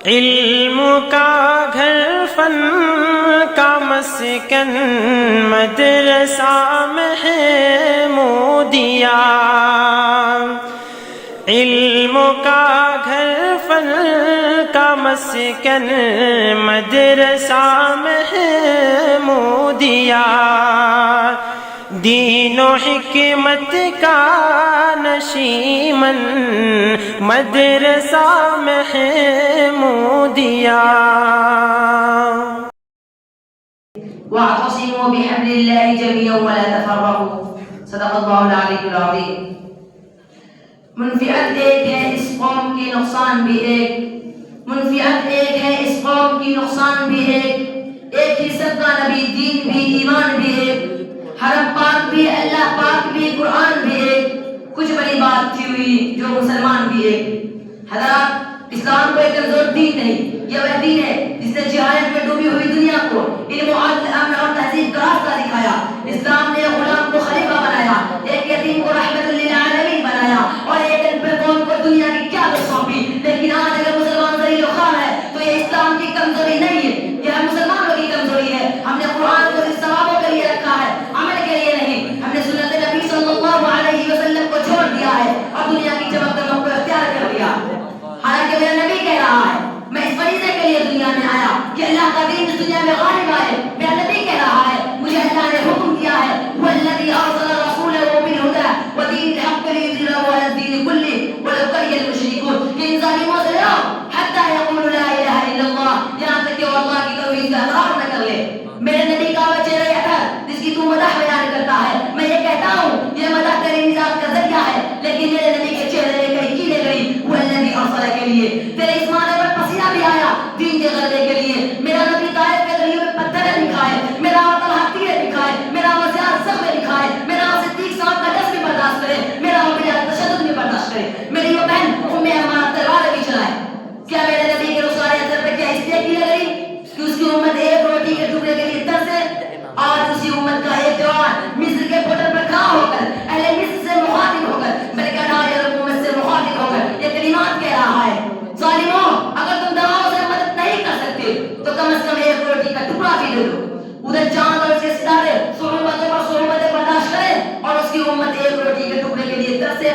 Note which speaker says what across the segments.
Speaker 1: علم کا گھر فن کا مسکن مدرسہ محمودیہ، علم کا گھر فن کا مسکن مدرسہ محمودیہ، دین و حکمت کا نشیمن مدرسہ محمودیہ۔
Speaker 2: واعتصموا بحبل الله جميعا ولا تفرقوا، صدق اللہ العلی العظیم۔ منفعت ایک ہے اس قوم کی نقصان بھی ایک، منفعت ایک ہے اس قوم کی نقصان بھی ایک ہی سب کا نبی، دین بھی، ایمان بھی ایک، حرم پاک بھی، اللہ پاک بھی، قرآن بھی ایک، کچھ بڑی بات تھی ہوئی جو مسلمان بھی ایک۔ حضرات، اسلام کو ایک کمزور دین نہیں، یہ وہ دین ہے جس نے جہالت میں ڈوبی ہوئی دنیا کو علم و عدل، امن اور تہذیب کا راستہ دکھایا۔ اسلام نے غلام کو خلیفہ بنایا، ایک یتیم کو رحمت للعالمین بنایا، اور ایک ان پہ قوم کو دنیا کی قیادت سونپی۔ لیکن آج اگر مسلمان ذلیل و خوار ہے تو یہ اسلام کی کمزوری نہیں ہے، یہ ہم مسلمانوں کی کمزوری ہے۔ ہم نے قرآن کو ثوابوں کے لیے رکھا ہے، عمل کے لیے نہیں۔ ہم نے سنت نبی صلی اللہ علیہ وسلم کو چھوڑ دیا ہے اور دنیا کی چمک دمک کو اختیار کر لیا۔ حالانکہ میرا نبی کہہ رہا ہے میں اس فریضے کے لیے دنیا میں آیا کہ اللہ کا دین اس دنیا میں غالب آئے۔ میرا نبی کہہ رہا ہے مجھے اللہ نے حکم دیا ہے والذی ارسل رسولہ بالہدی ودین الحق لیظہرہ علی الدین کلہ ولو کرہ المشرکون، کہ ان ظالموں سے لڑو حتی یقولوا لا الہ الا اللہ، یہاں تک کہ وہ اللہ کی توحید کا اقرار نہ کر لے۔ میرے نبی کا وہ چہرہ اطہر جس کی تو مدح بیان کرتا ہے، میں یہ کہتا ہوں یہ مدح تیری نجات کا ذریعہ ہے، لیکن میرے نبی کے چہرے میں کہیں کینے گئی والذی ارسل کے لیے، تیرے اس معنی پر پسینہ بھی آیا دین کے غلبے کے لیے۔ میرا نبی طائف کے دریوں میں پتھریں دکھائے، میرا طلحہ تیریں دکھائے، میرا وزیار زخمیں دکھائے، میرا صدیق صاحب کا ڈس بھی برداشت کرے، میرا تشدد بھی برداشت کرے، میری وہ بہن ام ایمان تلواریں بھی چلائے۔ کیا میرے نبی کے رسالے اثر پہ کیا اس لیے کی گئی کہ اس کی امت ایک روٹی کے ٹکڑے کے لیے ترسے؟ آج اسی امت کا ایک جوان مصر کے بارڈر پر کھڑا ہو کر اہل مصر سے مخاطب ہو کر بلکہ عرب امت سے مخاطب ہو کر یہ کلمات کہہ رہا ہے ظالموں، اگر تم دواؤں سے مدد نہیں کر سکتے تو کم از کم ایک روٹی کا ٹکڑا بھی دے دو۔ ادھر چاند اور اس کے ستارے صعوبتوں پر صعوبتیں برداشت کریں اور اس کی امت ایک روٹی کے ٹکڑے کے لیے ترسے۔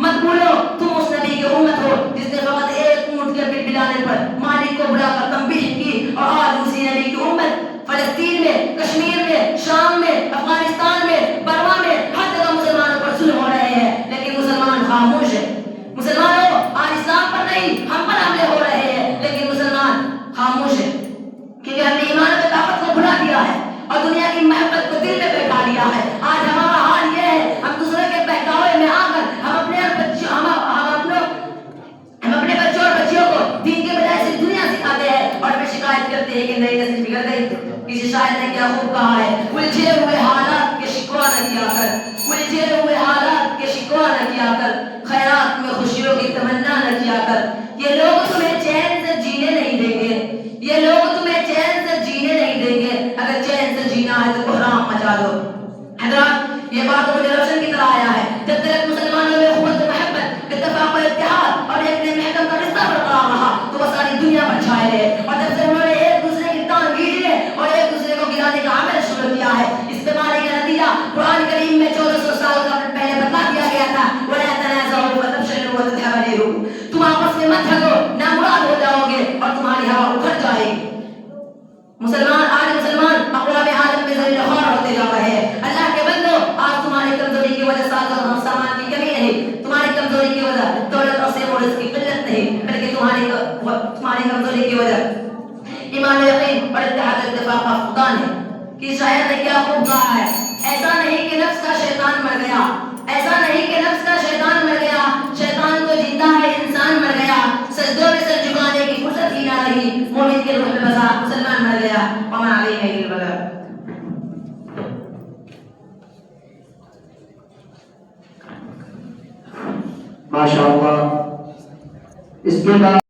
Speaker 2: مت بھولو تم اس نبی کی امت ہو جس نے فقط ایک اونٹ کے پیٹ پلانے پر مالک کو بلا کر تنبیہ کی، اور آج اسی نبی کی امت فلسطین میں، کشمیر میں، شام میں، افغانستان میں، برما میں ہر جگہ مسلمانوں پر ظلم ہو رہے ہیں، لیکن مسلمان خاموش ہیں۔ مسلمانوں، آج اسلام پر نہیں ہم پر حملے ہو رہے ہیں، لیکن مسلمان خاموش ہیں، کیونکہ ہم نے ایمان کی طاقت کو بھلا دیا ہے اور دنیا کی محبت کو دل میں بیٹھا لیا ہے۔ آج ہمارا حال یہ ہے ہم دوسرے کے بہکاوے میں آ کر ہم اپنے بچوں اور بچیوں کو دین کے بجائے صرف دنیا سکھاتے ہیں اور پھر شکایت کرتے ہیں کہ نئی نسل بگڑ گئی۔ کسی شاعر نے کیا خوب کہا ہے، الجھے ہوئے حالات کے شکوہ نہ کیا کر، الجھے ہوئے حالات کے شکوہ نہ کیا کر، خیرات میں خوشیوں کی تمنا نہ کیا کر۔ یہ لوگ تمہیں چین سے جینے نہیں دیں گے، یہ لوگ تمہیں چین سے جینے نہیں دیں گے، اگر چین سے جینا ہے تو بحرام مچا دو۔ حضرات، یہ بات مجھے روشن کی طرح آیا ہے جب تک مسلمانوں میں قوت و محبت، اتفاق و اتحاد اور ایک نئے محکم کا رشتہ برقرار رہا تو وہ ساری دنیا پر چھائے رہے، اور جب سے انہوں نے ایک دوسرے کی ٹانگ کھینچ لی اور ایک دوسرے کو گرانے کا عمل شروع کیا ہے، اس بیماری کا نتیجہ قرآن کریم میں 1400 سال کا پہلے بتا دیا گیا تھا وَلَا تَنَازَعُوا فَتَفْشَلُوا وَتَذْهَبَ رِيحُكُمْ، تم آپس میں مت جھگڑو، نامراد ہو جاؤ گے اور تمہاری ہوا اکھڑ جائے گی۔ مسلمان اقوام عالم میں ذلیل و خوار ہوتے جا رہے ہیں۔ اللہ کے بندو، آج تمہاری کمزوری کی وجہ ساز اور سامان کی کمی نہیں، تمہاری کمزوری کی وجہ دولت اور سیم اور رزق کی قلت نہیں، بلکہ تمہاری کمزوری کی وجہ ایمان و یقین اور اتحاد و اتفاق کا فقدان ہے۔ کہ شاعر نے کیا خوب کہا ہے، ایسا نہیں کہ نفس کا شیطان مر گیا، ایسا نہیں کہ نفس کا شیطان مر گیا، شیطان تو زندہ ہے، انسان مر گیا، سجدوں میں سر جھکانے کی فرصت ہی نہ رہی، مومن کے روح میں بسا مسلمان مر گیا۔ وما علیہ الا البلاغ۔
Speaker 3: ماشاءاللہ، اس کے بعد